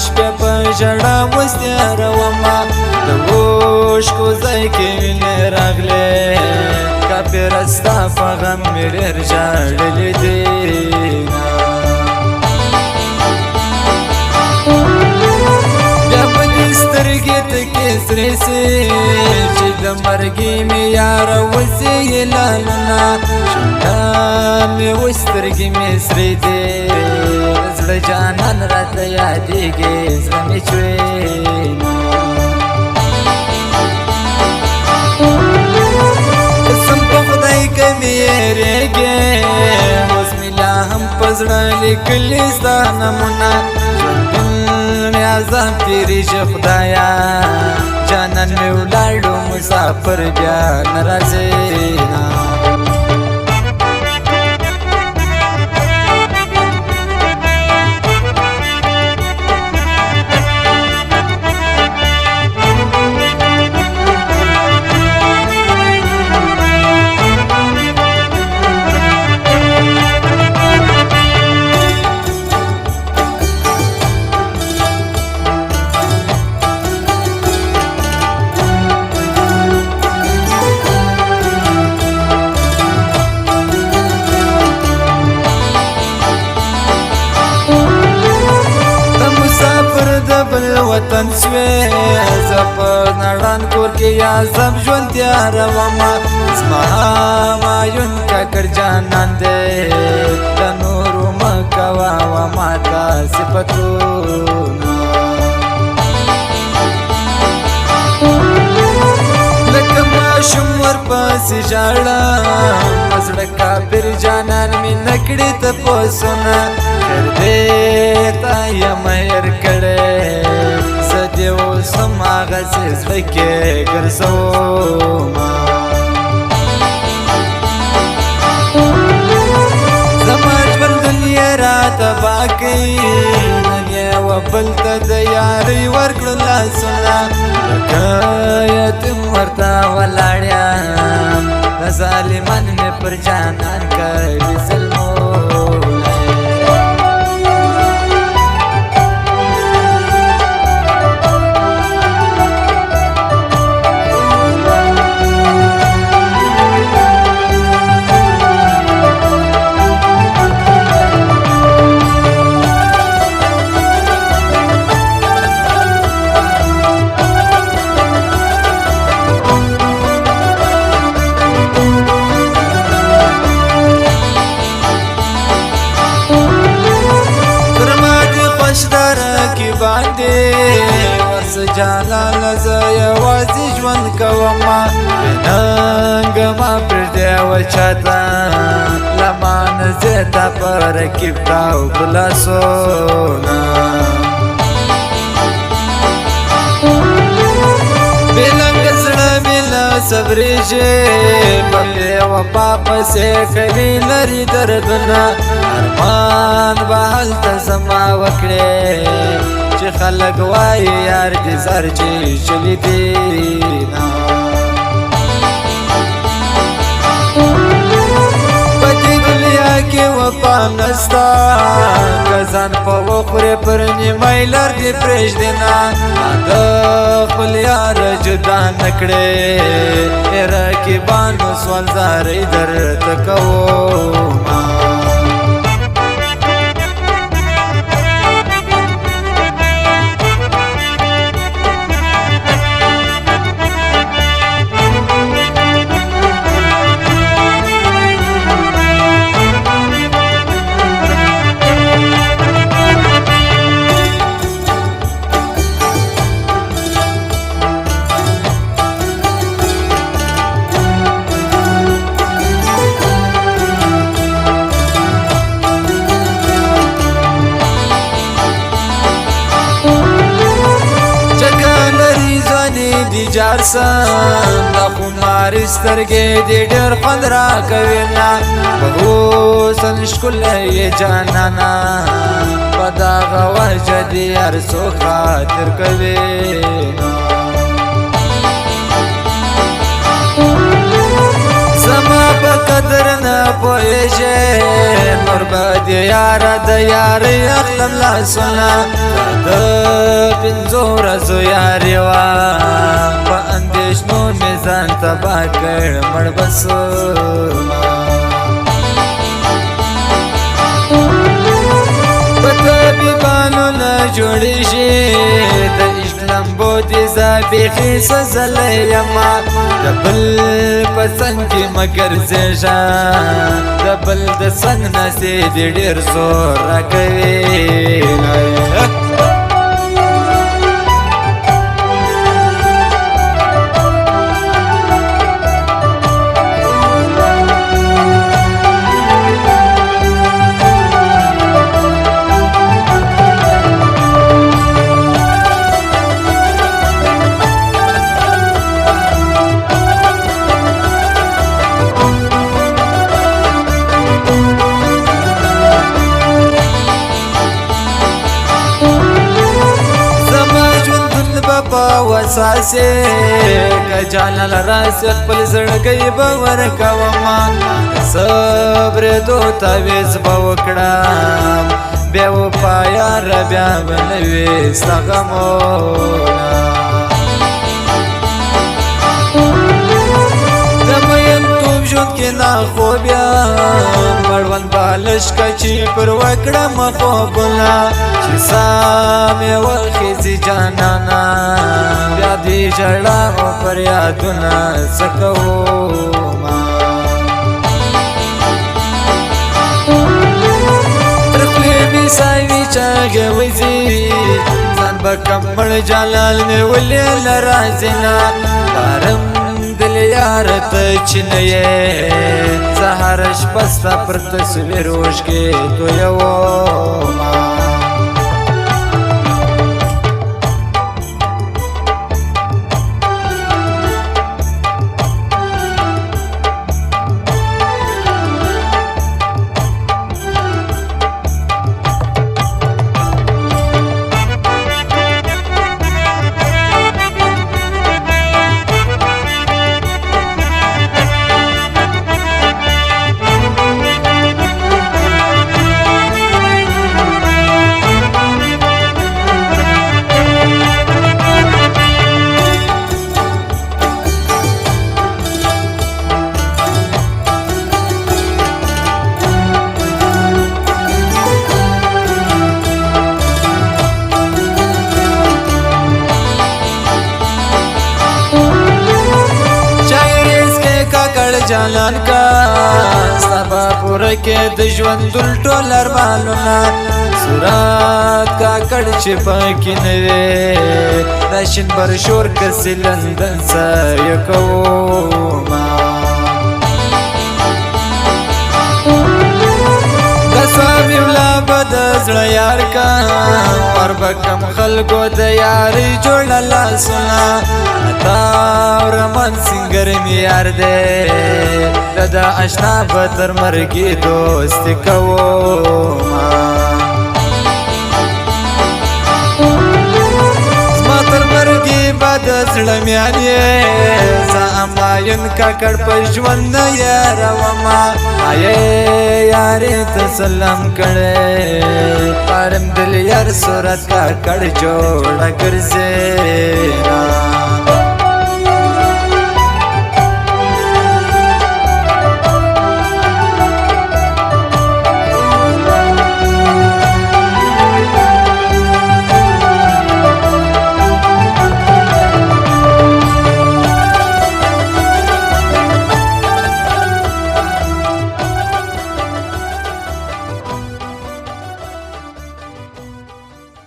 شپې په ژړا وستیارومه د اوښکو ځای کې وینې راغلې کافره ستا په غم مې ډېر ژړلي دي بیا په دې سترګې تکې سرې سي چې د مرګي مې یاره وځي لالونه شونډه مې اوس سترګې مې سرې دي زړه جانان راته یادېږي زړه مې چوي قسم په خدای که مې هېرېږې اوس مې لا هم په زړه لیکلي ستا نمونه ژوندون عذاب تېرېږي خدایه جانان مې ولاړو مسافر بیا نه راځې نه وطن سوی زه په نړان کور کې یازم ژوند تیارومه زما مایون کاکړ جانان دی د نورو مه کوه ماته صفتونه لکه ماشوم ورپسې ژاړم په زړه کافر جانان مې نه کړي تپوسونه خیر دی تا یم هېر کړی زه دې اوس هم هغسې زړه کې ګرځومه زما ژوندون یې راته تباه کوي نن یوه بل ته د یارۍ ورکړو لاسونه لکه یتیم ورته ولاړ یم د ظالمان مې پر جانان کوي ظلمونه جانان زه یوازې ژوند کومه بېننګه ما پرېږدې یوه چاته له ما نه زیاته په رقیب تاو په لاسونه بېننګه زړه مې له صبرېږي په بې وفا پسې کوي لرې دردونه ارمان به هلته زما وکړې چې خلک وایي یار دې زر چې چلی دي نه په دې دنیا کې وفا نسته که ځان په وخورې پر نیمۍ لر دې پرېږدې نه ما د خپل یاره جدا نه کړې رقیبانو سوالزارۍ درته کومه دی جار سم د خماري سترګې دې ډېر خوند راکوي نه په حسن ښکلی یې جانانه په دغه وجه دې هر څوک خاطر کوي زما په قدر نه پوهېږې نو نور بد یاره د یارې اخلم لاسونه د پنځو ورځو یاري وه په اندېښنو مې ځان تباه کړ مړ بسونه په طبیبانو نه جوړېږي د عشق لمبو دې زه بیخي سوځلی یمه د بل په څنګ کې مه ګرځېږه د بل د څنګ ناستې دې ډېر زور راکوي وساسې که جانان راسي خپل زړګی به ورکومه صبرېدو تعویض به وکړم بیا وفا یاره بیا به نه وي ستا غمونه د مینتوب ژوند کې ناخوب یم مړوند بالش که چې پر وکړم خوبونه چې ساه مې وخېځي جانانه بیا دې ژړا او فریادونه څه کومه تر خولې مې ساوي چاغې وځي ځان به کم مړ جلال مې ولې له راځي نه بارم دل یاره ته چې نه یې زه هره شپه ستا پر تصویر اوښکې تویومه جانان کا سبا پوره کې د ژوند ټول ارمانونه سورات کا کړ چې پکې نه وي د شین برشور کسي لندن سایه کومه قسم ولا بد زړه یار کا ور بکم خلکو د یاري جوړ لاسونه تا ورمن سنگر می یار دې دا آشنا به تر مرګي دوستي کومه زما تر مرګي به د زړه میان یې زه اماین ککړ په ژوند نه یارومه آیې یارې ته سلام کړی پارم دل یار صورت ککړ جوړه ګرځې